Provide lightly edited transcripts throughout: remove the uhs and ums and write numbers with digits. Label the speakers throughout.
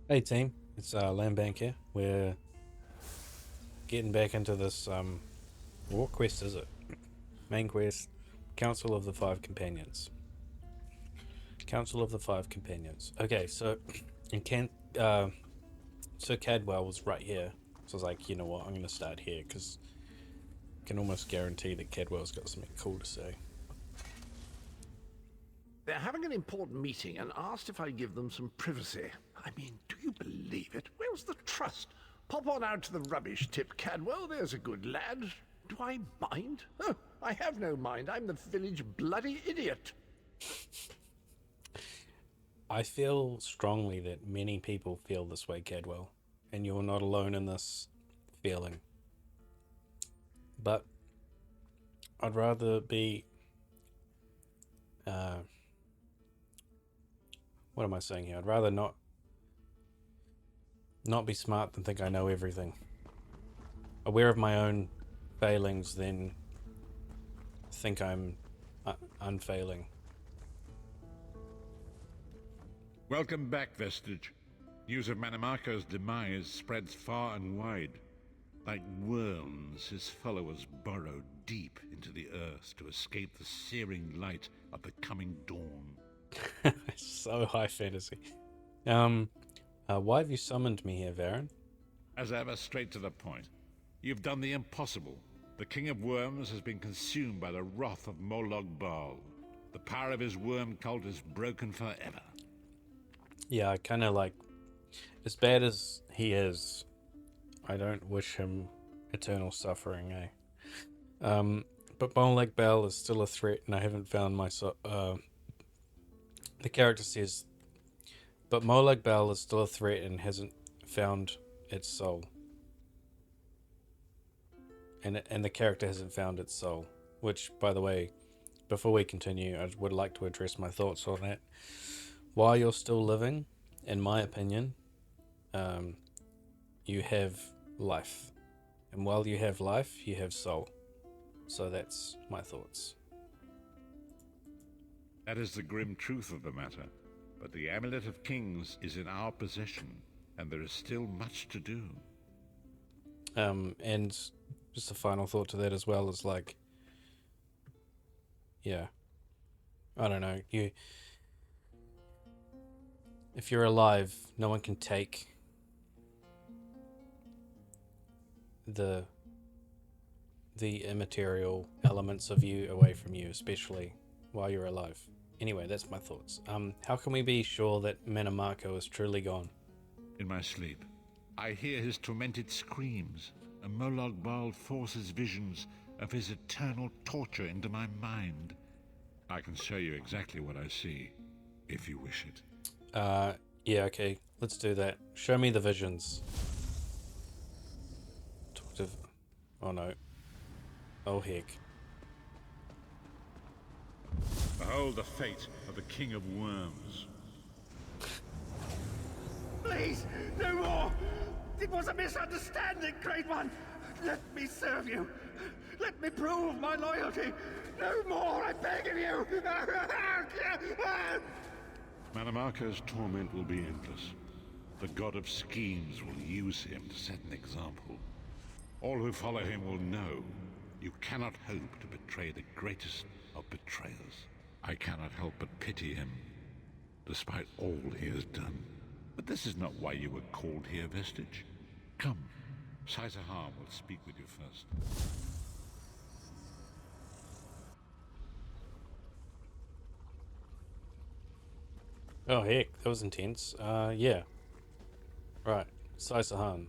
Speaker 1: Hey team, it's Landbank here. We're getting back into this. What quest is it? Main quest, Council of the Five Companions. Council of the Five Companions. Okay, so in Sir Cadwell was right here, so I was like, you know what, I'm gonna start here because I can almost guarantee that Cadwell's got something cool to say.
Speaker 2: They're having an important meeting and asked if I give them some privacy. I mean, do you believe it? Where's the trust? Pop on out to the rubbish tip, Cadwell. There's a good lad. Do I mind? Oh, I have no mind. I'm the village bloody idiot.
Speaker 1: I feel strongly that many people feel this way, Cadwell, and you're not alone in this feeling. But I'd rather be uh, what am I saying here? I'd rather not be smart than think I know everything. Aware of my own failings than think I'm unfailing.
Speaker 3: Welcome back, Vestige. News of Manimarco's demise spreads far and wide. Like worms, his followers burrow deep into the earth to escape the searing light of the coming dawn.
Speaker 1: So high fantasy. Why have you summoned me here, Varen?
Speaker 3: As ever, straight to the point. You've done the impossible. The King of Worms has been consumed by the wrath of Molog Baal. The power of his worm cult is broken forever.
Speaker 1: Yeah, I kind of like, as bad as he is, I don't wish him eternal suffering, eh? But Molag Bal is still a threat, and I haven't found my the character says, but Molag Bal is still a threat and hasn't found its soul. And the character hasn't found its soul. Which, by the way, before we continue, I would like to address my thoughts on that. While you're still living, in my opinion, you have life. And while you have life, you have soul. So that's my thoughts.
Speaker 3: That is the grim truth of the matter. But the Amulet of Kings is in our possession, and there is still much to do.
Speaker 1: And just a final thought to that as well is like, yeah, I don't know. If you're alive, no one can take the immaterial elements of you away from you, especially while you're alive. Anyway, that's my thoughts. How can we be sure that Manamarco is truly gone?
Speaker 3: In my sleep, I hear his tormented screams, and Molog Baal forces visions of his eternal torture into my mind. I can show you exactly what I see, if you wish it.
Speaker 1: Yeah, okay, let's do that. Show me the visions. Talk to. Oh no. Oh heck.
Speaker 3: Behold the fate of the King of Worms.
Speaker 2: Please, no more! It was a misunderstanding, Great One! Let me serve you! Let me prove my loyalty! No more, I beg of you!
Speaker 3: Manimarco's torment will be endless. The god of schemes will use him to set an example. All who follow him will know you cannot hope to betray the greatest of betrayers. I cannot help but pity him, despite all he has done. But this is not why you were called here, Vestige. Come, Saizahar will speak with you first.
Speaker 1: Oh heck, that was intense. Yeah. Right. Saisahan.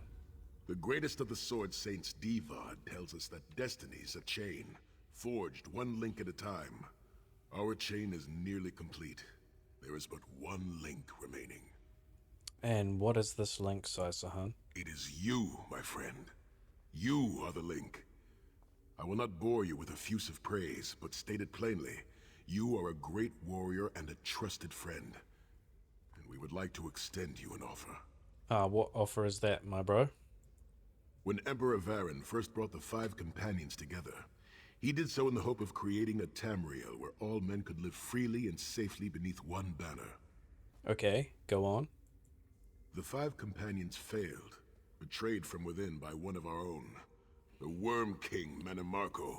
Speaker 4: The greatest of the Sword Saints, Divad, tells us that destiny's a chain, forged one link at a time. Our chain is nearly complete. There is but one link remaining.
Speaker 1: And what is this link, Saisahan?
Speaker 4: It is you, my friend. You are the link. I will not bore you with effusive praise, but state it plainly. You are a great warrior and a trusted friend. And we would like to extend you an offer.
Speaker 1: What offer is that, my bro?
Speaker 4: When Emperor Varen first brought the five companions together, he did so in the hope of creating a Tamriel where all men could live freely and safely beneath one banner.
Speaker 1: Okay, go on.
Speaker 4: The five companions failed, betrayed from within by one of our own. The Worm King, Mannimarco.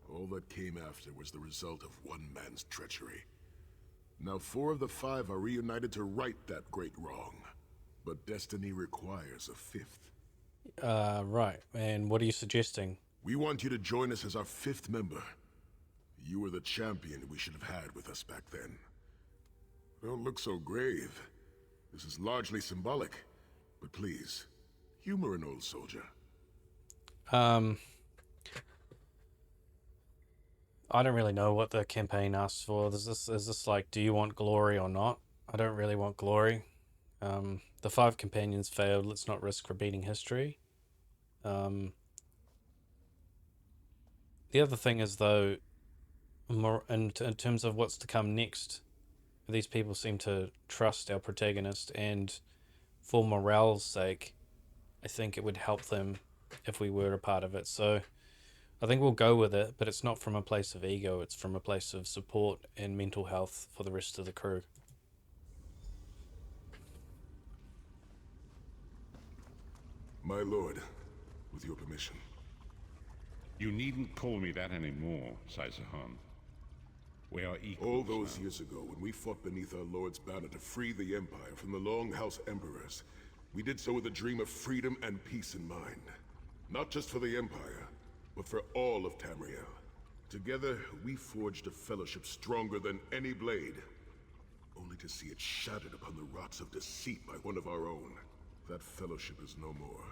Speaker 4: All that came after was the result of one man's treachery. Now 4 of the 5 are reunited to right that great wrong. But destiny requires a 5th.
Speaker 1: Right. And what are you suggesting?
Speaker 4: We want you to join us as our 5th member. You were the champion we should have had with us back then. Don't look so grave. This is largely symbolic. But please, humor an old soldier.
Speaker 1: I don't really know what the campaign asks for. Is this like, do you want glory or not? I don't really want glory. The 5 companions failed. Let's not risk repeating history. The other thing is, though, in terms of what's to come next, these people seem to trust our protagonist, and for morale's sake, I think it would help them if we were a part of it. So I think we'll go with it, but it's not from a place of ego. It's from a place of support and mental health for the rest of the crew.
Speaker 4: My lord, with your permission.
Speaker 3: You needn't call me that anymore, Saizahan. We are equals
Speaker 4: All those
Speaker 3: now.
Speaker 4: years ago, when we fought beneath our lord's banner to free the Empire from the Longhouse Emperors, we did so with a dream of freedom and peace in mind. Not just for the Empire, but for all of Tamriel. Together, we forged a fellowship stronger than any blade, only to see it shattered upon the rocks of deceit by one of our own. That fellowship is no more.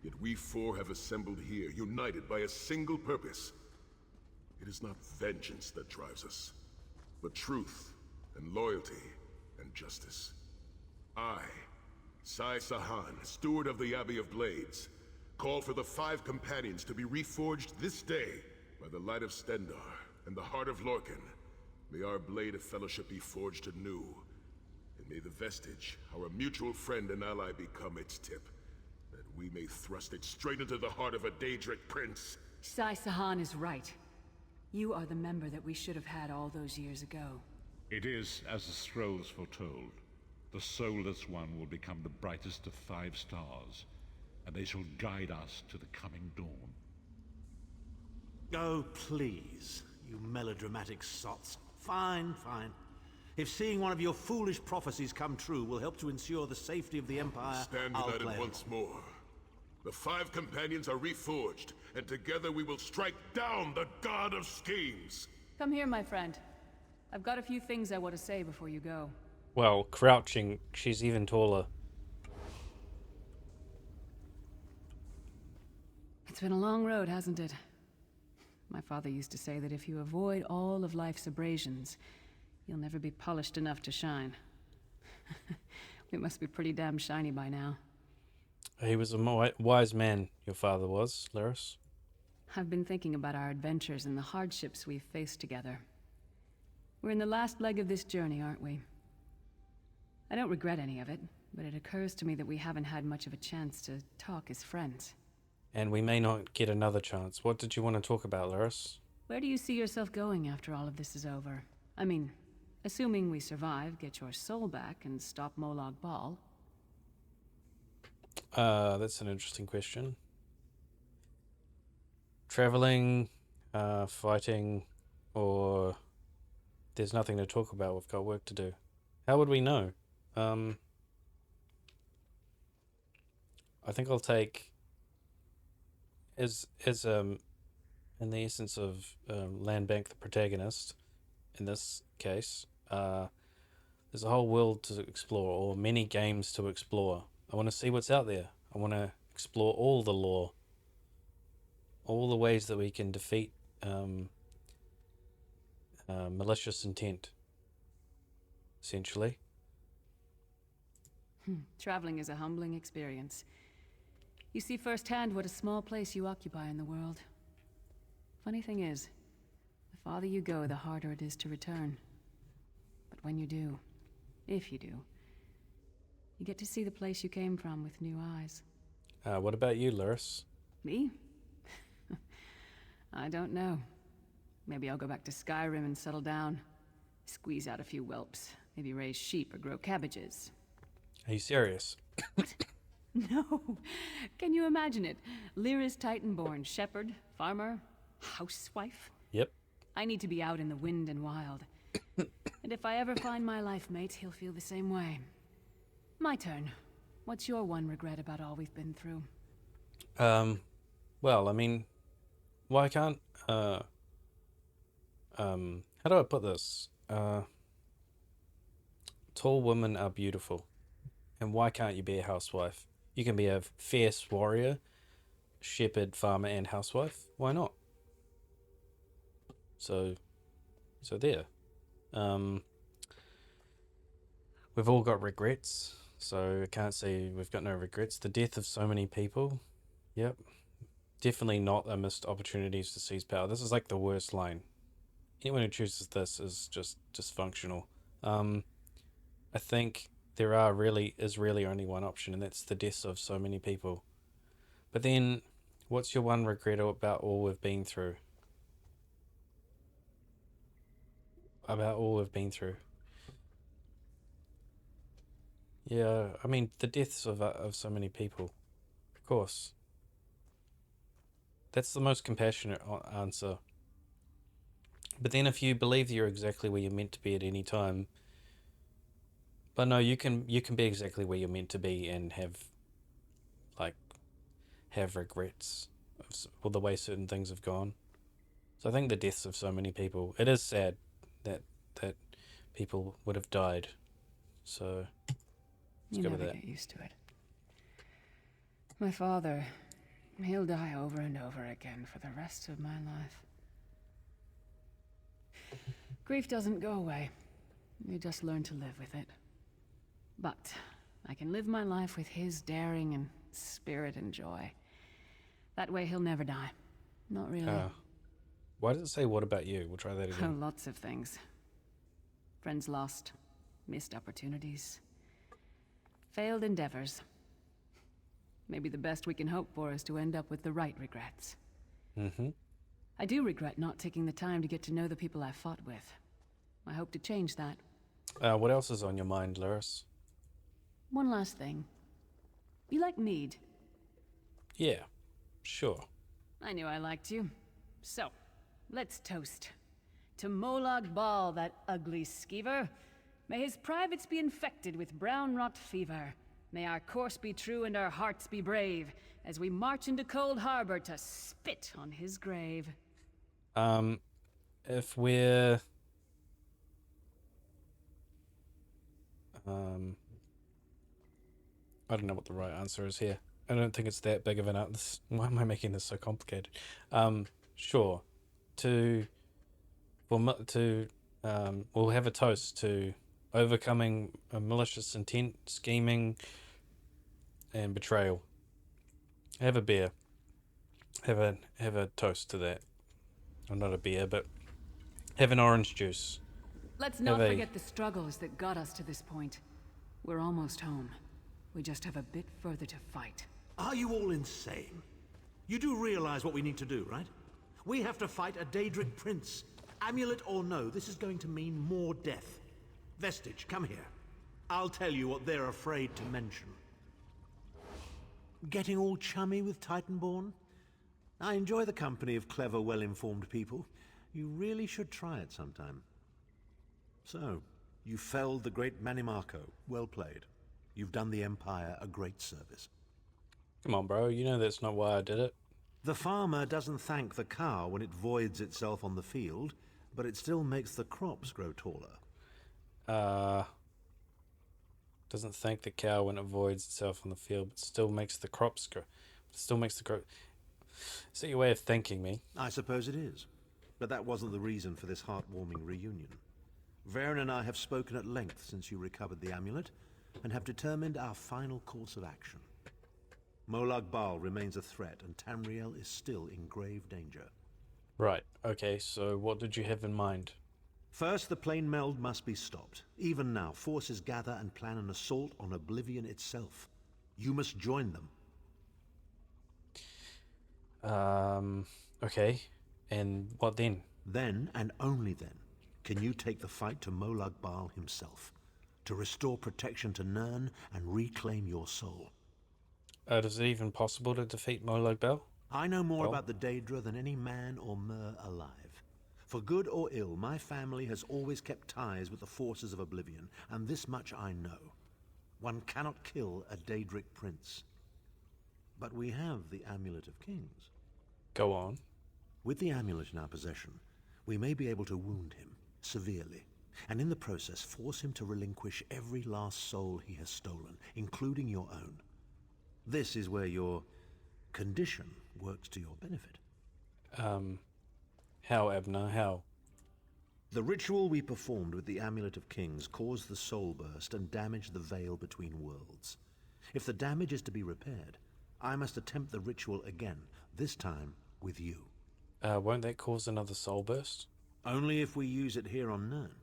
Speaker 4: Yet we 4 have assembled here, united by a single purpose. It is not vengeance that drives us, but truth and loyalty and justice. I, Sai Sahan, steward of the Abbey of Blades, call for the 5 companions to be reforged this day by the light of Stendarr and the heart of Lorcan. May our blade of fellowship be forged anew, and may the vestige, our mutual friend and ally, become its tip, that we may thrust it straight into the heart of a Daedric prince.
Speaker 5: Sai Sahan is right. You are the member that we should have had all those years ago.
Speaker 3: It is as the scrolls foretold. The soulless one will become the brightest of 5 stars, and they shall guide us to the coming dawn.
Speaker 6: Oh, please, you melodramatic sots. Fine, fine. If seeing one of your foolish prophecies come true will help to ensure the safety of the Empire,
Speaker 4: Stand
Speaker 6: I'll
Speaker 4: united
Speaker 6: play
Speaker 4: once more. The 5 companions are reforged, and together we will strike down the God of Schemes.
Speaker 5: Come here, my friend. I've got a few things I want to say before you go.
Speaker 1: Well, crouching, she's even taller.
Speaker 5: It's been a long road, hasn't it? My father used to say that if you avoid all of life's abrasions, you'll never be polished enough to shine. We must be pretty damn shiny by now.
Speaker 1: He was a wise man, your father was, Laris.
Speaker 5: I've been thinking about our adventures and the hardships we've faced together. We're in the last leg of this journey, aren't we? I don't regret any of it, but it occurs to me that we haven't had much of a chance to talk as friends.
Speaker 1: And we may not get another chance. What did you want to talk about, Laris?
Speaker 5: Where do you see yourself going after all of this is over? I mean, assuming we survive, get your soul back, and stop Molag Bal.
Speaker 1: That's an interesting question. Traveling, fighting, or there's nothing to talk about, we've got work to do. How would we know? I think I'll take as in the essence of Landbank, the protagonist in this case. There's a whole world to explore, or many games to explore. I want to see what's out there. I want to explore all the lore, all the ways that we can defeat malicious intent, essentially.
Speaker 5: Traveling is a humbling experience. You see firsthand what a small place you occupy in the world. Funny thing is, the farther you go, the harder it is to return. But when you do, if you do, you get to see the place you came from with new eyes.
Speaker 1: What about you, Laris?
Speaker 5: Me? I don't know. Maybe I'll go back to Skyrim and settle down. Squeeze out a few whelps. Maybe raise sheep or grow cabbages.
Speaker 1: Are you serious?
Speaker 5: No. Can you imagine it? Lyra's Titanborn, shepherd, farmer, housewife.
Speaker 1: Yep.
Speaker 5: I need to be out in the wind and wild. And if I ever find my life mate, he'll feel the same way. My turn. What's your one regret about all we've been through?
Speaker 1: Well, I mean, why can't, how do I put this? Tall women are beautiful. And why can't you be a housewife? You can be a fierce warrior, shepherd, farmer, and housewife. Why not? So there. We've all got regrets, so I can't say we've got no regrets. The death of so many people, yep. Definitely not a missed opportunities to seize power. This is like the worst line. Anyone who chooses this is just dysfunctional. I think there is really only one option, and that's the deaths of so many people. But then, what's your one regret about all we've been through? About all we've been through. Yeah, I mean, the deaths of so many people. Of course. That's the most compassionate answer. But then if you believe you're exactly where you're meant to be at any time, but no, you can be exactly where you're meant to be and have regrets of the way certain things have gone. So I think the deaths of so many people, it is sad that people would have died. So let's
Speaker 5: You
Speaker 1: go
Speaker 5: never
Speaker 1: with that.
Speaker 5: get used to it. My father, he'll die over and over again for the rest of my life. Grief doesn't go away. You just learn to live with it. But I can live my life with his daring and spirit and joy. That way he'll never die. Not really.
Speaker 1: Why does it say what about you? We'll try that
Speaker 5: Oh,
Speaker 1: again.
Speaker 5: lots of things. Friends lost, missed opportunities, failed endeavors. Maybe the best we can hope for is to end up with the right regrets.
Speaker 1: Mm-hmm.
Speaker 5: I do regret not taking the time to get to know the people I fought with. I hope to change that.
Speaker 1: What else is on your mind, Lyris?
Speaker 5: One last thing. You like mead?
Speaker 1: Yeah, sure.
Speaker 5: I knew I liked you. So, let's toast. To Molag Bal, that ugly skeever. May his privates be infected with brown rot fever. May our course be true and our hearts be brave, as we march into Cold Harbor to spit on his grave.
Speaker 1: If we're... I don't know what the right answer is here. I don't think it's that big of an answer. Why am I making this so complicated? Sure. We'll have a toast to overcoming a malicious intent, scheming, and betrayal. Have a beer. Have a toast to that. Well, not a beer, but have an orange juice.
Speaker 5: Let's not forget the struggles that got us to this point. We're almost home. We just have a bit further to fight.
Speaker 6: Are you all insane? You do realize what we need to do, right? We have to fight a Daedric prince. Amulet or no, this is going to mean more death. Vestige, come here. I'll tell you what they're afraid to mention. Getting all chummy with Titanborn? I enjoy the company of clever, well-informed people. You really should try it sometime. So, you felled the great Manimarco. Well played. You've done the Empire a great service.
Speaker 1: Come on, bro. You know that's not why I did it.
Speaker 6: The farmer doesn't thank the cow when it voids itself on the field, but it still makes the crops grow taller.
Speaker 1: Doesn't thank the cow when it voids itself on the field, but still makes the crops grow. Still makes the growth. Is that your way of thanking me?
Speaker 6: I suppose it is. But that wasn't the reason for this heartwarming reunion. Varen and I have spoken at length since you recovered the amulet, and have determined our final course of action. Molag Bal remains a threat, and Tamriel is still in grave danger.
Speaker 1: Right, okay, so what did you have in mind?
Speaker 6: First, the plane meld must be stopped. Even now, forces gather and plan an assault on Oblivion itself. You must join them.
Speaker 1: Okay. And what then?
Speaker 6: Then, and only then, can you take the fight to Molag Bal himself. to restore protection to Nirn and reclaim your soul.
Speaker 1: Is it even possible to defeat Molag Bal?
Speaker 6: I know more
Speaker 1: Well?
Speaker 6: about the Daedra than any man or mer alive. For good or ill, my family has always kept ties with the forces of Oblivion, and this much I know. One cannot kill a Daedric prince. But we have the Amulet of Kings.
Speaker 1: Go on.
Speaker 6: With the amulet in our possession, we may be able to wound him severely, and in the process force him to relinquish every last soul he has stolen, including your own. This is where your condition works to your benefit.
Speaker 1: How, Abner? How?
Speaker 6: The ritual we performed with the Amulet of Kings caused the soul burst and damaged the veil between worlds. If the damage is to be repaired, I must attempt the ritual again, this time with you.
Speaker 1: Won't that cause another soul burst?
Speaker 6: Only if we use it here on Nirn.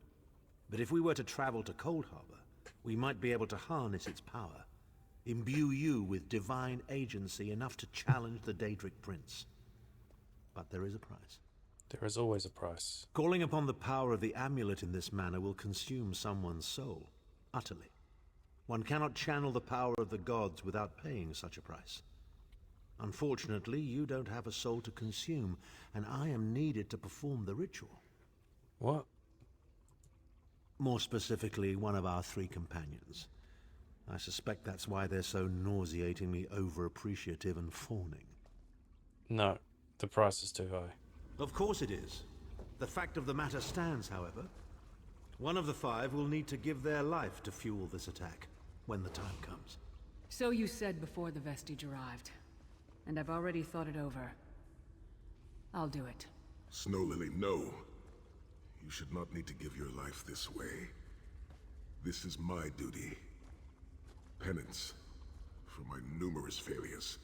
Speaker 6: But if we were to travel to Cold Harbor, we might be able to harness its power, imbue you with divine agency enough to challenge the Daedric Prince. But there is a price.
Speaker 1: There is always a price.
Speaker 6: Calling upon the power of the amulet in this manner will consume someone's soul, utterly. One cannot channel the power of the gods without paying such a price. Unfortunately, you don't have a soul to consume, and I am needed to perform the ritual.
Speaker 1: What?
Speaker 6: More specifically, one of our 3 companions. I suspect that's why they're so nauseatingly over-appreciative and fawning.
Speaker 1: No, the price is too high.
Speaker 6: Of course it is. The fact of the matter stands, however. One of the 5 will need to give their life to fuel this attack, when the time comes.
Speaker 5: So you said before the vestige arrived. And I've already thought it over. I'll do it.
Speaker 4: Snow Lily, no. You should not need to give your life this way. This is my duty. Penance for my numerous failures.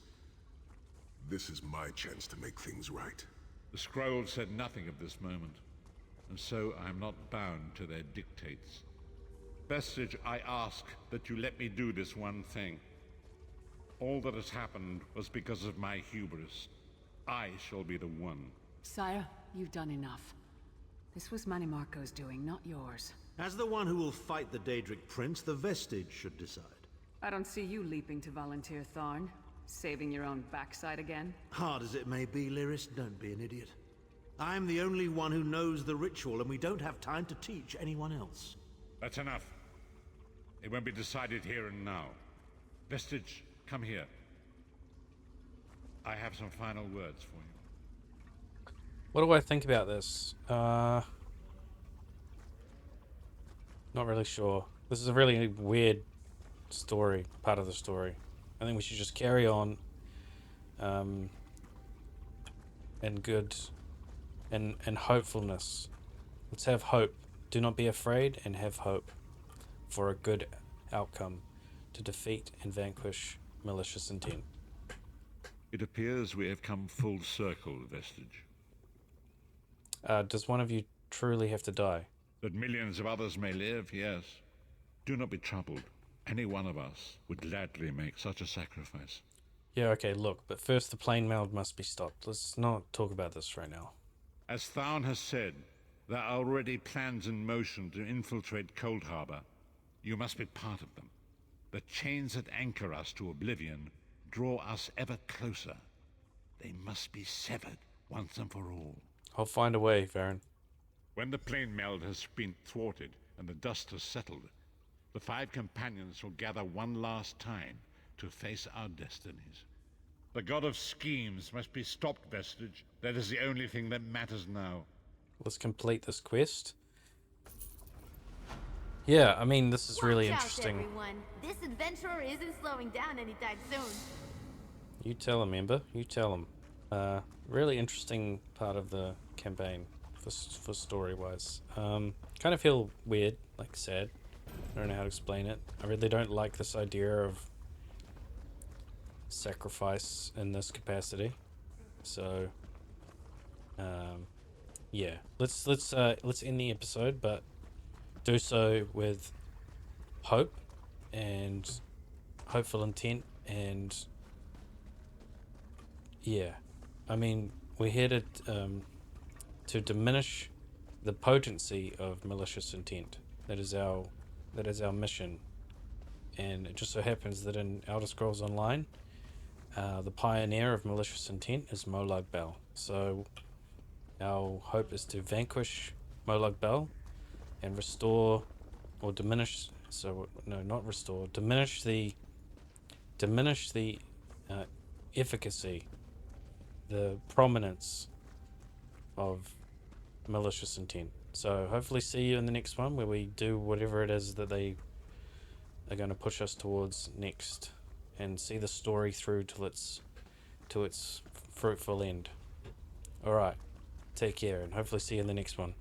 Speaker 4: This is my chance to make things right.
Speaker 3: The scroll said nothing of this moment, and so I am not bound to their dictates. Vestige, I ask that you let me do this one thing. All that has happened was because of my hubris. I shall be the one.
Speaker 5: Sire, you've done enough. This was Manimarco's doing, not yours.
Speaker 6: As the one who will fight the Daedric Prince, the Vestige should decide.
Speaker 5: I don't see you leaping to volunteer, Tharn. Saving your own backside again?
Speaker 6: Hard as it may be, Lyris, don't be an idiot. I'm the only one who knows the ritual, and we don't have time to teach anyone else.
Speaker 3: That's enough. It won't be decided here and now. Vestige, come here. I have some final words for you.
Speaker 1: What do I think about this? Not really sure. This is a really weird story, part of the story. I think we should just carry on, and good, and hopefulness. Let's have hope. Do not be afraid, and have hope for a good outcome to defeat and vanquish malicious intent.
Speaker 3: It appears we have come full circle, Vestige.
Speaker 1: Does one of you truly have to die?
Speaker 3: That millions of others may live, yes. Do not be troubled. Any one of us would gladly make such a sacrifice.
Speaker 1: Yeah, okay, look, but first the plane mail must be stopped. Let's not talk about this right now.
Speaker 3: As Tharn has said, there are already plans in motion to infiltrate Cold Harbor. You must be part of them. The chains that anchor us to oblivion draw us ever closer. They must be severed once and for all.
Speaker 1: I'll find a way, Varen.
Speaker 3: When the plane meld has been thwarted and the dust has settled, the 5 companions will gather one last time to face our destinies. The god of schemes must be stopped, Vestige. That is the only thing that matters now.
Speaker 1: Let's complete this quest. Yeah, I mean, this is really
Speaker 7: Watch out,
Speaker 1: interesting.
Speaker 7: everyone. This adventurer isn't slowing down anytime soon.
Speaker 1: You tell him, Ember. You tell him. Really interesting part of the campaign for story-wise. Kind of feel weird, like sad. I don't know how to explain it. I really don't like this idea of sacrifice in this capacity. So, yeah. Let's end the episode, but do so with hope and hopeful intent, and yeah, I mean, we're here to diminish the potency of malicious intent. That is our That is our mission. And it just so happens that in Elder Scrolls Online, the pioneer of malicious intent is Molag Bal. So our hope is to vanquish Molag Bal and restore or diminish. So no, not restore. Diminish the efficacy, the prominence of malicious intent. So hopefully see you in the next one where we do whatever it is that they are going to push us towards next, and see the story through to its fruitful end. Alright, take care, and hopefully see you in the next one.